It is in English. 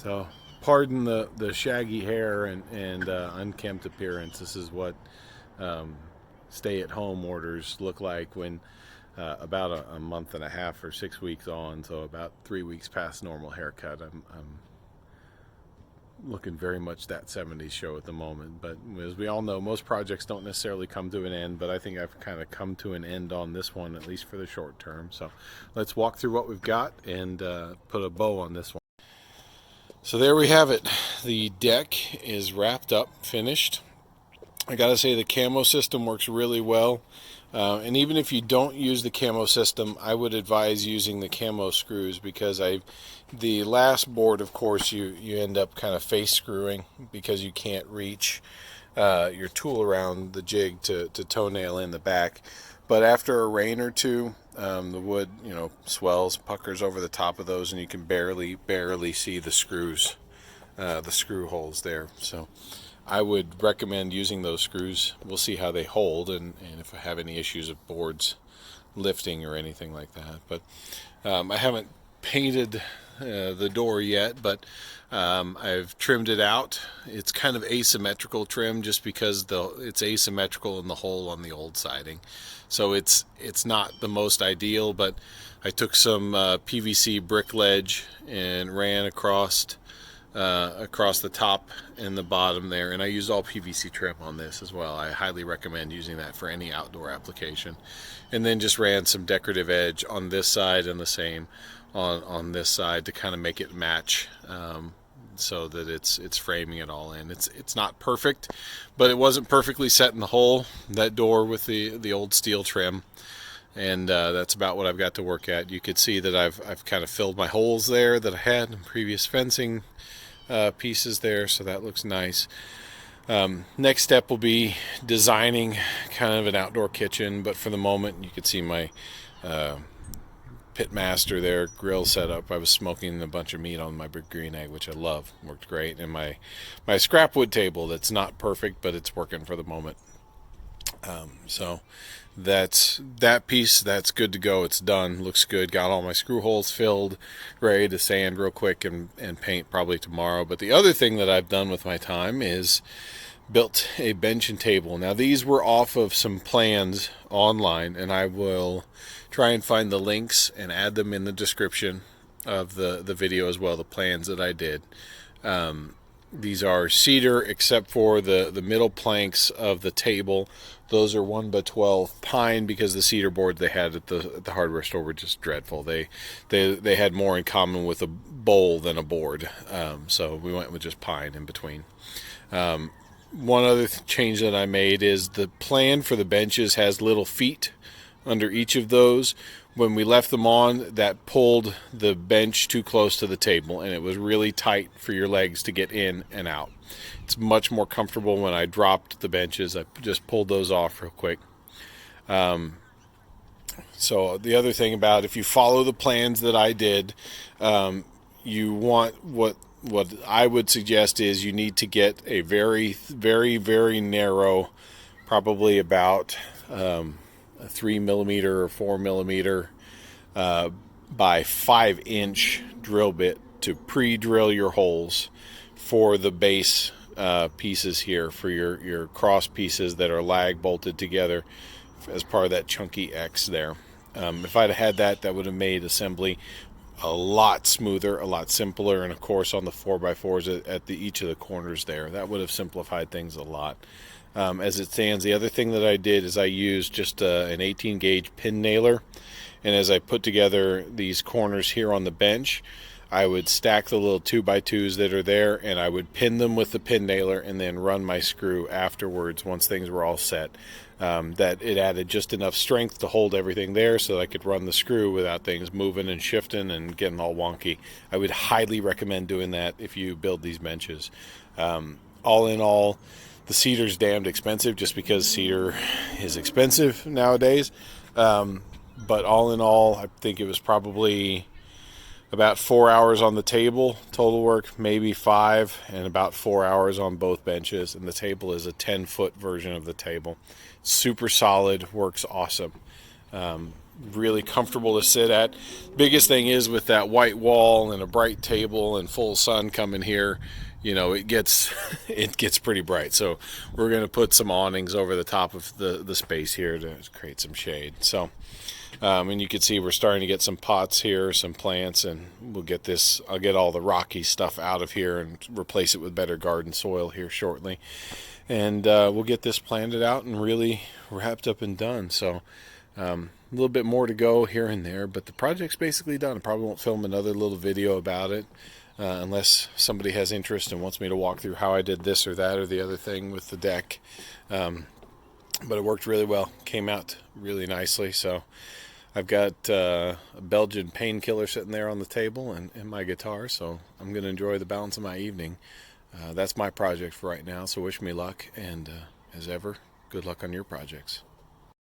So pardon the shaggy hair and unkempt appearance. This is what um, stay-at-home orders look like when about a month and a half or 6 weeks on, so about 3 weeks past normal haircut. I'm looking very much that 70s show at the moment. But as we all know, most projects don't necessarily come to an end, but I think I've kind of come to an end on this one, at least for the short term. So let's walk through what we've got and put a bow on this one. So there we have it. The deck is wrapped up, finished. I gotta say the camo system works really well. And even if you don't use the camo system, I would advise using the camo screws, because the last board, of course, you end up kind of face screwing because you can't reach your tool around the jig to toenail in the back. But after a rain or two, the wood, swells, puckers over the top of those, and you can barely see the screws, the screw holes there. So I would recommend using those screws. We'll see how they hold, and if I have any issues with boards lifting or anything like that. But I haven't painted the door yet, but I've trimmed it out. It's kind of asymmetrical trim just because it's asymmetrical in the hole on the old siding. So it's not the most ideal, but I took some PVC brick ledge and ran across the top and the bottom there, and I used all PVC trim on this as well. I highly recommend using that for any outdoor application. And then just ran some decorative edge on this side and the same on this side to kind of make it match, so that it's framing it all in. It's not perfect, but it wasn't perfectly set in the hole, that door with the old steel trim. And that's about what I've got to work at. You could see that I've kind of filled my holes there that I had in previous fencing pieces there, so that looks nice. Next step will be designing kind of an outdoor kitchen, but for the moment you can see my Pitmaster there grill setup. I was smoking a bunch of meat on my Big Green Egg, which I love. Worked great. And my scrap wood table that's not perfect, but it's working for the moment. So that's that piece. That's good to go. It's done. Looks good. Got all my screw holes filled, ready to sand real quick and paint probably tomorrow. But the other thing that I've done with my time is built a bench and table. Now these were off of some plans online, and I will try and find the links and add them in the description of the video as well, the plans that I did. These are cedar except for the middle planks of the table. Those are 1x12 pine, because the cedar boards they had at the hardware store were just dreadful. They had more in common with a bowl than a board. So we went with just pine in between. One other change that I made is the plan for the benches has little feet under each of those. When we left them on, that pulled the bench too close to the table, and it was really tight for your legs to get in and out. It's much more comfortable when I dropped the benches. I just pulled those off real quick. So the other thing about, if you follow the plans that I did, you want what I would suggest is you need to get a very, very, very narrow, probably about a 3mm or 4mm by 5-inch drill bit to pre-drill your holes for the base pieces here, for your cross pieces that are lag bolted together as part of that chunky X there. If I'd had that would have made assembly a lot smoother, a lot simpler, and of course on the 4x4s at each of the corners there, that would have simplified things a lot. As it stands, the other thing that I did is I used just an 18 gauge pin nailer, and as I put together these corners here on the bench, I would stack the little 2x2s that are there, and I would pin them with the pin nailer and then run my screw afterwards once things were all set. That it added just enough strength to hold everything there so that I could run the screw without things moving and shifting and getting all wonky. I would highly recommend doing that if you build these benches. All in all, the cedar's damned expensive, just because cedar is expensive nowadays. But all in all, I think it was probably about 4 hours on the table total work, maybe 5, and about 4 hours on both benches. And the table is a 10-foot version of the table. Super solid, works awesome. really comfortable to sit at. Biggest thing is with that white wall and a bright table and full sun coming here, it gets it gets pretty bright. So we're going to put some awnings over the top of the space here to create some shade. So and you can see we're starting to get some pots here, some plants, and I'll get all the rocky stuff out of here and replace it with better garden soil here shortly. And we'll get this planted out and really wrapped up and done. So a little bit more to go here and there, but the project's basically done. I probably won't film another little video about it unless somebody has interest and wants me to walk through how I did this or that or the other thing with the deck. But it worked really well, came out really nicely. So I've got a Belgian painkiller sitting there on the table and my guitar, so I'm going to enjoy the balance of my evening. That's my project for right now, so wish me luck, and as ever, good luck on your projects.